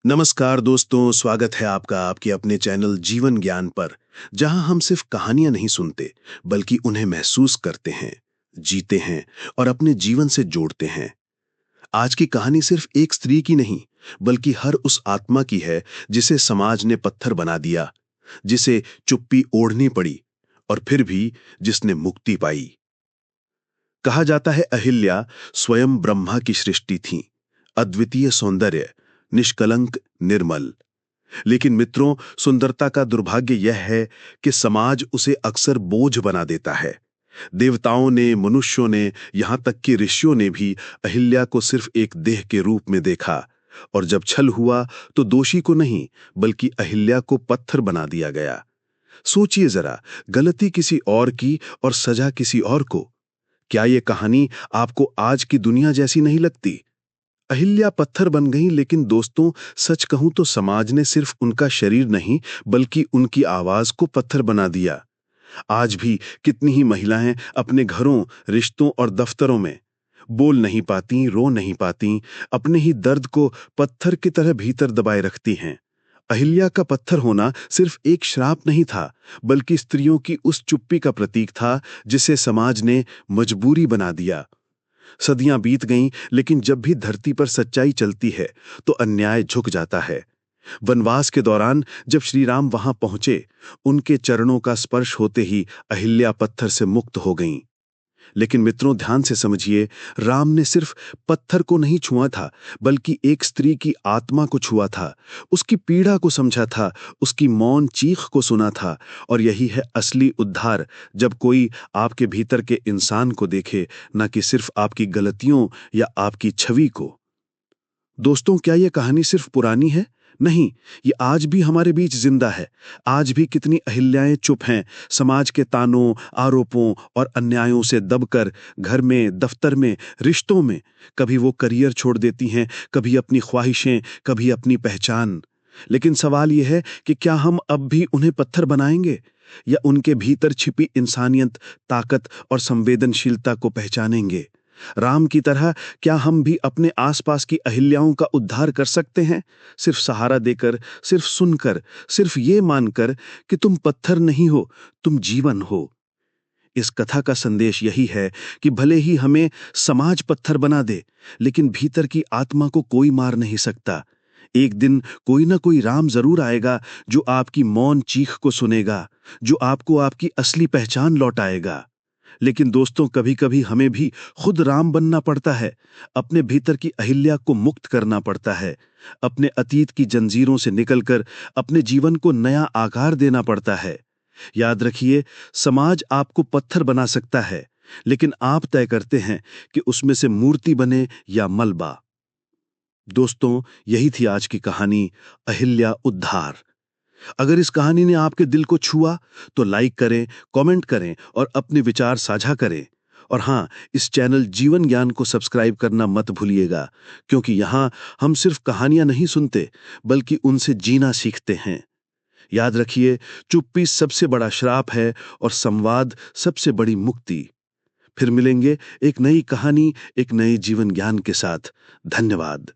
नमस्कार दोस्तों, स्वागत है आपका आपके अपने चैनल जीवन ज्ञान पर, जहां हम सिर्फ कहानियां नहीं सुनते, बल्कि उन्हें महसूस करते हैं, जीते हैं और अपने जीवन से जोड़ते हैं। आज की कहानी सिर्फ एक स्त्री की नहीं, बल्कि हर उस आत्मा की है जिसे समाज ने पत्थर बना दिया, जिसे चुप्पी ओढ़नी पड़ी और फिर भी जिसने मुक्ति पाई। कहा जाता है अहिल्या स्वयं ब्रह्मा की सृष्टि थी, अद्वितीय सौंदर्य, निष्कलंक, निर्मल। लेकिन मित्रों, सुंदरता का दुर्भाग्य यह है कि समाज उसे अक्सर बोझ बना देता है। देवताओं ने, मनुष्यों ने, यहां तक कि ऋषियों ने भी अहिल्या को सिर्फ एक देह के रूप में देखा, और जब छल हुआ तो दोषी को नहीं, बल्कि अहिल्या को पत्थर बना दिया गया। सोचिए जरा, गलती किसी और की और सजा किसी और को। क्या यह कहानी आपको आज की दुनिया जैसी नहीं लगती? अहिल्या पत्थर बन गईं, लेकिन दोस्तों, सच कहूं तो समाज ने सिर्फ उनका शरीर नहीं, बल्कि उनकी आवाज को पत्थर बना दिया। आज भी कितनी ही महिलाएं अपने घरों, रिश्तों और दफ्तरों में बोल नहीं पाती, रो नहीं पाती, अपने ही दर्द को पत्थर की तरह भीतर दबाए रखती हैं। अहिल्या का पत्थर होना सिर्फ एक श्राप नहीं था, बल्कि स्त्रियों की उस चुप्पी का प्रतीक था जिसे समाज ने मजबूरी बना दिया। सदियां बीत गईं, लेकिन जब भी धरती पर सच्चाई चलती है तो अन्याय झुक जाता है। वनवास के दौरान जब श्री राम वहां पहुंचे, उनके चरणों का स्पर्श होते ही अहिल्या पत्थर से मुक्त हो गईं। लेकिन मित्रों, ध्यान से समझिए, राम ने सिर्फ पत्थर को नहीं छुआ था, बल्कि एक स्त्री की आत्मा को छुआ था, उसकी पीड़ा को समझा था, उसकी मौन चीख को सुना था। और यही है असली उद्धार, जब कोई आपके भीतर के इंसान को देखे, न कि सिर्फ आपकी गलतियों या आपकी छवि को। दोस्तों, क्या यह कहानी सिर्फ पुरानी है? नहीं, ये आज भी हमारे बीच जिंदा है। आज भी कितनी अहिल्याएं चुप हैं, समाज के तानों, आरोपों और अन्यायों से दबकर घर में, दफ्तर में, रिश्तों में। कभी वो करियर छोड़ देती हैं, कभी अपनी ख्वाहिशें, कभी अपनी पहचान। लेकिन सवाल यह है कि क्या हम अब भी उन्हें पत्थर बनाएंगे, या उनके भीतर छिपी इंसानियत, ताकत और संवेदनशीलता को पहचानेंगे? राम की तरह क्या हम भी अपने आसपास की अहिल्याओं का उद्धार कर सकते हैं, सिर्फ सहारा देकर, सिर्फ सुनकर, सिर्फ ये मानकर कि तुम पत्थर नहीं हो, तुम जीवन हो? इस कथा का संदेश यही है कि भले ही हमें समाज पत्थर बना दे, लेकिन भीतर की आत्मा को कोई मार नहीं सकता। एक दिन कोई ना कोई राम जरूर आएगा, जो आपकी मौन चीख को सुनेगा, जो आपको आपकी असली पहचान लौटाएगा। लेकिन दोस्तों, कभी-कभी हमें भी खुद राम बनना पड़ता है, अपने भीतर की अहिल्या को मुक्त करना पड़ता है, अपने अतीत की जंजीरों से निकलकर अपने जीवन को नया आकार देना पड़ता है। याद रखिए, समाज आपको पत्थर बना सकता है, लेकिन आप तय करते हैं कि उसमें से मूर्ति बने या मलबा। दोस्तों, यही थी आज की कहानी, अहिल्या उद्धार। अगर इस कहानी ने आपके दिल को छुआ तो लाइक करें, कमेंट करें और अपने विचार साझा करें। और हां, इस चैनल जीवन ज्ञान को सब्सक्राइब करना मत भूलिएगा, क्योंकि यहां हम सिर्फ कहानियां नहीं सुनते, बल्कि उनसे जीना सीखते हैं। याद रखिए, चुप्पी सबसे बड़ा श्राप है और संवाद सबसे बड़ी मुक्ति। फिर मिलेंगे एक नई कहानी, एक नए जीवन ज्ञान के साथ। धन्यवाद।